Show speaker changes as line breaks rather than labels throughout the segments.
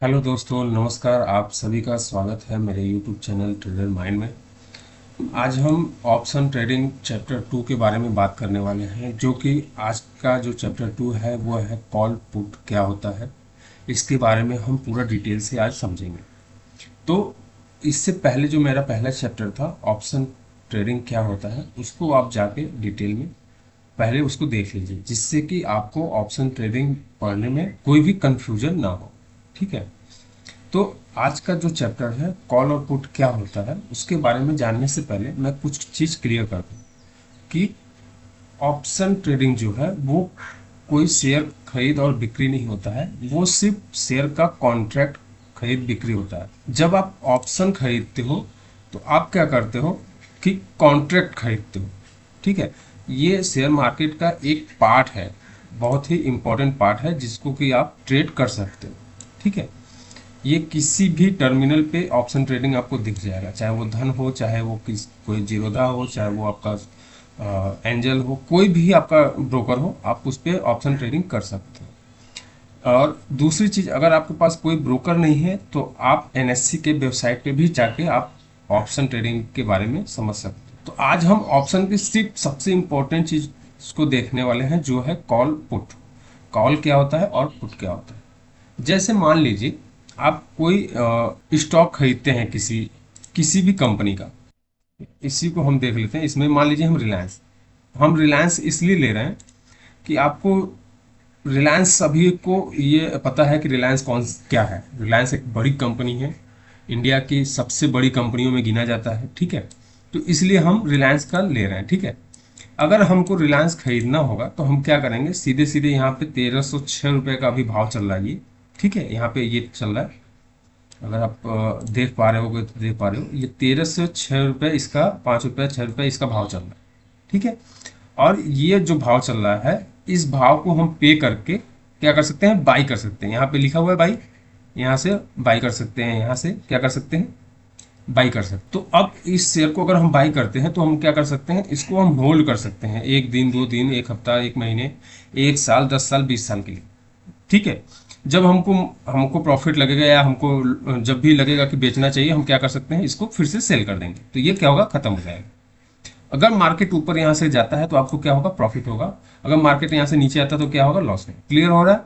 Hello दोस्तों, नमस्कार। आप सभी का स्वागत है मेरे यूट्यूब चैनल ट्रेडर माइंड में। आज हम ऑप्शन ट्रेडिंग चैप्टर 2 के बारे में बात करने वाले हैं, जो कि आज का जो चैप्टर 2 है वो है कॉल पुट क्या होता है। इसके बारे में हम पूरा डिटेल से आज समझेंगे। तो इससे पहले जो मेरा पहला चैप्टर था ऑप्शन ट्रेडिंग क्या होता है, उसको आप जाके डिटेल में पहले उसको देख लीजिए, जिससे कि आपको ऑप्शन ट्रेडिंग पढ़ने में कोई भी कंफ्यूजन ना हो। ठीक है। तो आज का जो चैप्टर है कॉल और पुट क्या होता है, उसके बारे में जानने से पहले मैं कुछ चीज़ क्लियर कर दूं कि ऑप्शन ट्रेडिंग जो है वो कोई शेयर खरीद और बिक्री नहीं होता है, वो सिर्फ शेयर का कॉन्ट्रैक्ट खरीद बिक्री होता है। जब आप ऑप्शन खरीदते हो तो आप क्या करते हो कि कॉन्ट्रैक्ट खरीदते हो। ठीक है। ये शेयर मार्केट का एक पार्ट है, बहुत ही इंपॉर्टेंट पार्ट है, जिसको कि आप ट्रेड कर सकते हो। ठीक है। ये किसी भी टर्मिनल पे ऑप्शन ट्रेडिंग आपको दिख जाएगा, चाहे वो धन हो, चाहे वो कोई जीरोधा हो, चाहे वो आपका एंजल हो, कोई भी आपका ब्रोकर हो, आप उस पर ऑप्शन ट्रेडिंग कर सकते हो। और दूसरी चीज, अगर आपके पास कोई ब्रोकर नहीं है तो आप एनएससी के वेबसाइट पे भी जाके आप ऑप्शन ट्रेडिंग के बारे में समझ सकते हो। तो आज हम ऑप्शन की सिर्फ सबसे इंपॉर्टेंट चीज को देखने वाले हैं, जो है कॉल पुट। कॉल क्या होता है और पुट क्या होता है। जैसे मान लीजिए आप कोई स्टॉक खरीदते हैं किसी किसी भी कंपनी का। इसी को हम देख लेते हैं। इसमें मान लीजिए हम रिलायंस इसलिए ले रहे हैं कि आपको रिलायंस, सभी को ये पता है कि रिलायंस क्या है। रिलायंस एक बड़ी कंपनी है, इंडिया की सबसे बड़ी कंपनियों में गिना जाता है। ठीक है। तो इसलिए हम रिलायंस का ले रहे हैं। ठीक है। अगर हमको रिलायंस खरीदना होगा तो हम क्या करेंगे, सीधे सीधे यहाँ पे 1306 रुपये का अभी भाव चल रहा है ये। ठीक है। यहाँ पे ये चल रहा है, अगर आप देख पा रहे हो तो देख पा रहे हो, ये 1306 रुपये इसका, 5 रुपये 6 रुपये इसका भाव चल रहा है। ठीक है। और ये जो भाव चल रहा है, इस भाव को हम पे करके क्या कर सकते हैं, बाई कर सकते हैं। यहाँ पे लिखा हुआ है बाई, यहाँ से बाई कर सकते हैं, यहाँ से क्या कर सकते हैं, बाई कर सकते हैं। तो अब इस शेयर को अगर हम बाई करते हैं तो हम क्या कर सकते हैं, इसको हम होल्ड कर सकते हैं 1 दिन 2 दिन, 1 हफ्ता, 1 महीने, 1 साल, 10 साल, 20 साल के लिए। ठीक है। जब हमको हमको प्रॉफिट लगेगा या हमको जब भी लगेगा कि बेचना चाहिए, हम क्या कर सकते हैं, इसको फिर से सेल कर देंगे, तो ये क्या होगा, खत्म हो जाएगा। अगर मार्केट ऊपर यहाँ से जाता है तो आपको क्या होगा, प्रॉफिट होगा। अगर मार्केट यहाँ से नीचे आता है तो क्या होगा, लॉस है। क्लियर हो रहा है।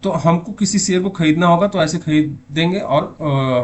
तो हमको किसी शेयर को खरीदना होगा तो ऐसे खरीद देंगे और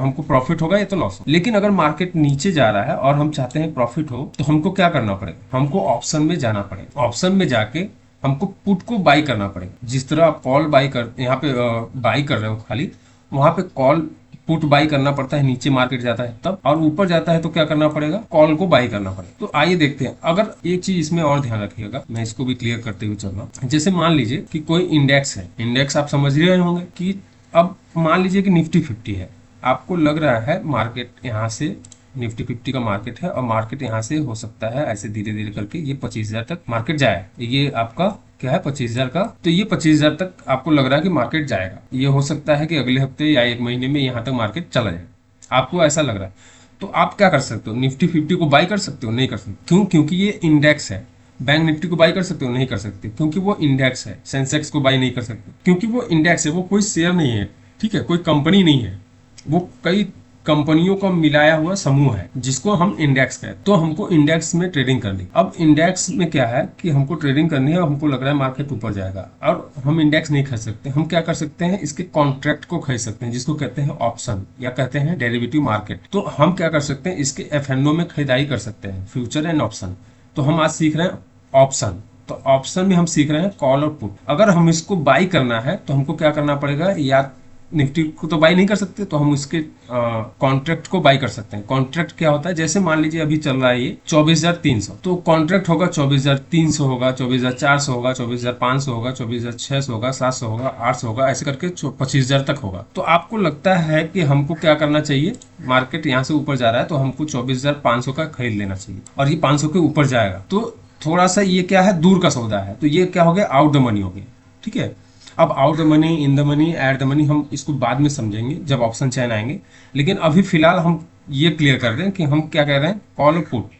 हमको प्रॉफिट होगा या तो लॉस हो। लेकिन अगर मार्केट नीचे जा रहा है और हम चाहते हैं प्रॉफिट हो, तो हमको क्या करना पड़ेगा, हमको ऑप्शन में जाना पड़ेगा। ऑप्शन में जाके हमको पुट को बाई करना पड़ेगा। जिस तरह आप कॉल बाई कर, यहाँ पे बाई कर रहे हो खाली, वहां पे कॉल पुट बाई करना पड़ता है। नीचे मार्केट जाता है तब, और ऊपर जाता है तो क्या करना पड़ेगा, कॉल को बाई करना पड़ेगा। तो आइए देखते हैं। अगर एक चीज इसमें और ध्यान रखिएगा, मैं इसको भी क्लियर करते हुए चल रहा हूँ। जैसे मान लीजिए कि कोई इंडेक्स है, इंडेक्स आप समझ रहे होंगे कि अब मान लीजिए कि निफ्टी 50 है। आपको लग रहा है मार्केट यहाँ से, निफ्टी 50 का मार्केट है, और मार्केट यहाँ से हो सकता है ऐसे धीरे धीरे करके ये 25,000 तक मार्केट जाए। ये आपका क्या है, 25,000 का। तो ये 25,000 तक आपको लग रहा है कि मार्केट जाएगा। ये हो सकता है कि अगले हफ्ते या 1 महीने में यहाँ तक मार्केट चला जाए, आपको ऐसा लग रहा है। तो आप क्या कर सकते हो, निफ्टी 50 को बाई कर सकते हो, नहीं कर सकते। क्यों, क्योंकि ये इंडेक्स है। बैंक निफ्टी को बाई कर सकते हो, नहीं कर सकते, क्योंकि वो इंडेक्स है। सेंसेक्स को बाई नहीं कर सकते, क्योंकि वो इंडेक्स है, वो कोई शेयर नहीं है। ठीक है। कोई कंपनी नहीं है, वो कई कंपनियों का मिलाया हुआ समूह है, जिसको हम इंडेक्स कहते हैं। तो हमको इंडेक्स में ट्रेडिंग करनी। अब इंडेक्स में क्या है कि हमको ट्रेडिंग करनी है, हमको लग रहा है मार्केट ऊपर जाएगा, और हम इंडेक्स नहीं खरीद सकते। हम क्या कर सकते हैं, इसके कॉन्ट्रैक्ट को खरीद सकते हैं, जिसको कहते हैं ऑप्शन या कहते हैं डेरिवेटिव मार्केट। तो हम क्या कर सकते हैं, इसके एफएनओ में खरीदारी कर सकते हैं, फ्यूचर एंड ऑप्शन। तो हम आज सीख रहे हैं ऑप्शन। तो ऑप्शन में हम सीख रहे हैं कॉल और पुट। अगर हम इसको बाई करना है तो हमको क्या करना पड़ेगा, या निफ्टी को तो बाई नहीं कर सकते, तो हम उसके कॉन्ट्रैक्ट को बाई कर सकते हैं। कॉन्ट्रैक्ट क्या होता है, जैसे मान लीजिए अभी चल रहा है ये 24,300, तो कॉन्ट्रैक्ट होगा 24,300 होगा, 24,400 होगा, 24,500 होगा, 24,600 होगा, 700 होगा, 800 होगा, ऐसे करके 25,000 तक होगा। तो आपको लगता है कि हमको क्या करना चाहिए, मार्केट यहाँ से ऊपर जा रहा है तो हमको 24,500 का खरीद लेना चाहिए, और ये 500 के ऊपर जाएगा। तो थोड़ा सा ये क्या है, दूर का सौदा है, तो ये क्या हो गया, आउट द मनी हो गया। ठीक है। अब out the money, in the money, at the money, हम इसको बाद में समझेंगे जब ऑप्शन चैन आएंगे। लेकिन अभी फिलहाल हम ये क्लियर कर दें कि हम क्या कह रहे हैं, कॉल और पुट।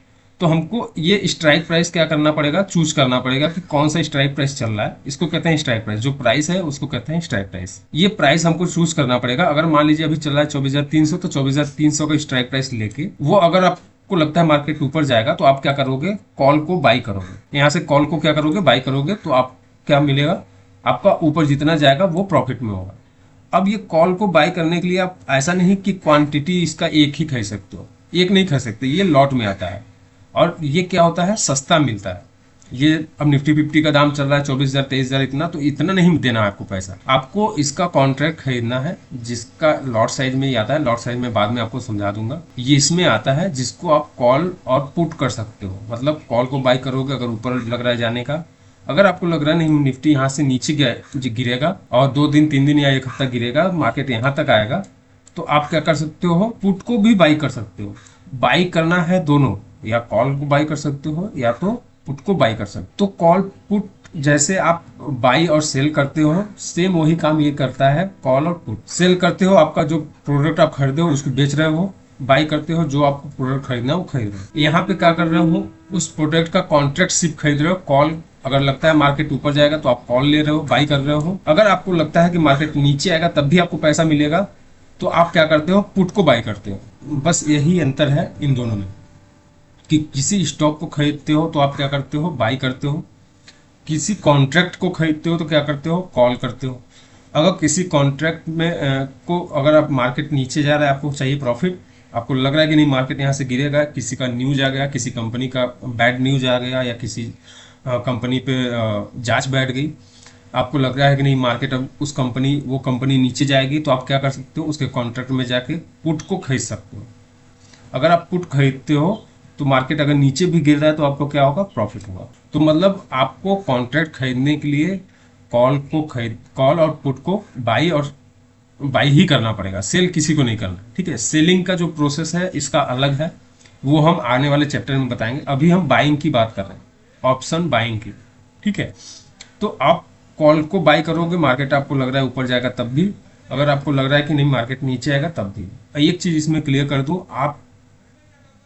तो हमको ये स्ट्राइक प्राइस क्या करना पड़ेगा, चूज करना पड़ेगा कि कौन सा स्ट्राइक प्राइस चल रहा है। इसको कहते हैं स्ट्राइक प्राइस, जो प्राइस है उसको कहते हैं स्ट्राइक प्राइस। ये प्राइस हमको चूज करना पड़ेगा। अगर मान लीजिए अभी चल रहा है 24,300, तो 24,300 का स्ट्राइक प्राइस लेके वो अगर आपको लगता है मार्केट ऊपर जाएगा तो आप क्या करोगे, कॉल को बाई करोगे। यहाँ से कॉल को क्या करोगे, बाई करोगे, तो आप क्या मिलेगा, आपका ऊपर जितना जाएगा वो प्रॉफिट में होगा। अब ये कॉल को बाई करने के लिए आप ऐसा नहीं कि क्वांटिटी इसका एक ही खरीद सकते हो, एक नहीं खरीद सकते, ये लॉट में आता है। और ये क्या होता है, सस्ता मिलता है। ये अब निफ्टी 50 का दाम चल रहा है 24,000 23,000, इतना नहीं देना है आपको पैसा। आपको इसका कॉन्ट्रैक्ट खरीदना है जिसका लॉट साइज में ही आता है। लॉट साइज में बाद में आपको समझा दूंगा। ये इसमें आता है जिसको आप कॉल और पुट कर सकते हो। मतलब कॉल को बाई करोगे अगर ऊपर लग रहा है जाने का। अगर आपको लग रहा है नहीं निफ्टी यहाँ से नीचे गिरेगा और 2 दिन 3 दिन या 1 हफ्ता गिरेगा, मार्केट यहाँ तक आएगा, तो आप क्या कर सकते हो, पुट को भी बाई कर सकते हो। बाई करना है दोनों, या कॉल को बाई कर सकते हो या तो पुट को बाई कर सकते हो। तो कॉल पुट जैसे आप बाई और सेल करते हो, सेम वही काम ये करता है कॉल और पुट। सेल करते हो आपका जो प्रोडक्ट आप खरीदे हो उसको बेच रहे हो, बाई करते हो जो आपको प्रोडक्ट खरीदना है वो खरीद रहे हो। यहाँ पे क्या कर रहे हो, उस प्रोडक्ट का कॉन्ट्रैक्ट सिर्फ खरीद रहे हो। कॉल अगर लगता है मार्केट ऊपर जाएगा तो आप कॉल ले रहे हो, बाई कर रहे हो। अगर आपको लगता है कि मार्केट नीचे आएगा तब भी आपको पैसा मिलेगा तो आप क्या करते हो, पुट को बाई करते हो। बस यही अंतर है इन दोनों में कि किसी स्टॉक को खरीदते हो तो आप क्या करते हो, बाई करते हो। किसी कॉन्ट्रैक्ट को खरीदते हो तो क्या करते हो, कॉल करते हो। अगर किसी कॉन्ट्रैक्ट में अगर आप मार्केट नीचे जा रहा है, आपको चाहिए प्रॉफिट, आपको लग रहा है कि नहीं मार्केट यहाँ से गिरेगा, किसी का न्यूज आ गया, किसी कंपनी का बैड न्यूज आ गया, या किसी कंपनी पे जांच बैठ गई, आपको लग रहा है कि नहीं मार्केट अब वो कंपनी नीचे जाएगी, तो आप क्या कर सकते हो, उसके कॉन्ट्रैक्ट में जाके पुट को खरीद सकते हो। अगर आप पुट खरीदते हो तो मार्केट अगर नीचे भी गिर रहा है तो आपको क्या होगा, प्रॉफिट होगा। तो मतलब आपको कॉन्ट्रैक्ट खरीदने के लिए कॉल और पुट को बाई ही करना पड़ेगा, सेल किसी को नहीं करना। ठीक है, सेलिंग का जो प्रोसेस है इसका अलग है, वो हम आने वाले चैप्टर में बताएंगे। अभी हम बाइंग की बात कर रहे हैं, ऑप्शन बाइंग की। ठीक है, तो आप कॉल को बाई करोगे, मार्केट आपको लग रहा है ऊपर जाएगा तब भी, अगर आपको लग रहा है कि नहीं मार्केट नीचे आएगा तब भी। एक चीज इसमें क्लियर कर दूं, आप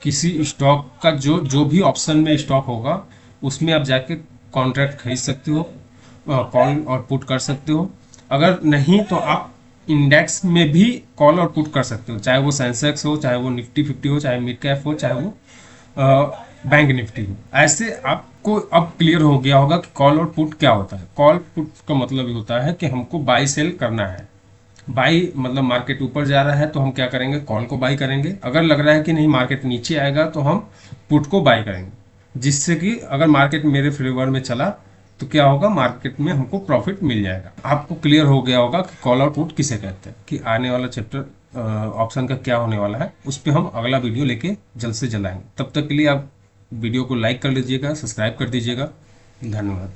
किसी स्टॉक का जो भी ऑप्शन में स्टॉक होगा उसमें आप जाके कॉन्ट्रैक्ट खरीद सकते हो, कॉल और पुट कर सकते हो। अगर नहीं तो आप इंडेक्स में भी कॉल और पुट कर सकते हो, चाहे वो सेंसेक्स हो, चाहे वो निफ्टी 50 हो, चाहे मिड कैप हो, चाहे वो बैंक निफ्टी हो। ऐसे आपको अब क्लियर हो गया होगा कि कॉल और पुट क्या होता है। कॉल पुट का मतलब ये होता है कि हमको बाई सेल करना है। बाई मतलब मार्केट ऊपर जा रहा है तो हम क्या करेंगे, कॉल को बाई करेंगे। अगर लग रहा है कि नहीं मार्केट नीचे आएगा तो हम पुट को बाई करेंगे, जिससे कि अगर मार्केट मेरे फेवर में चला तो क्या होगा, मार्केट में हमको प्रॉफिट मिल जाएगा। आपको क्लियर हो गया होगा कि कॉल और पुट किसे कहते हैं। कि आने वाला चैप्टर ऑप्शन का क्या होने वाला है उस पर हम अगला वीडियो लेके जल्द से जल्द आएंगे। तब तक के लिए आप वीडियो को लाइक कर लीजिएगा, सब्सक्राइब कर दीजिएगा। धन्यवाद।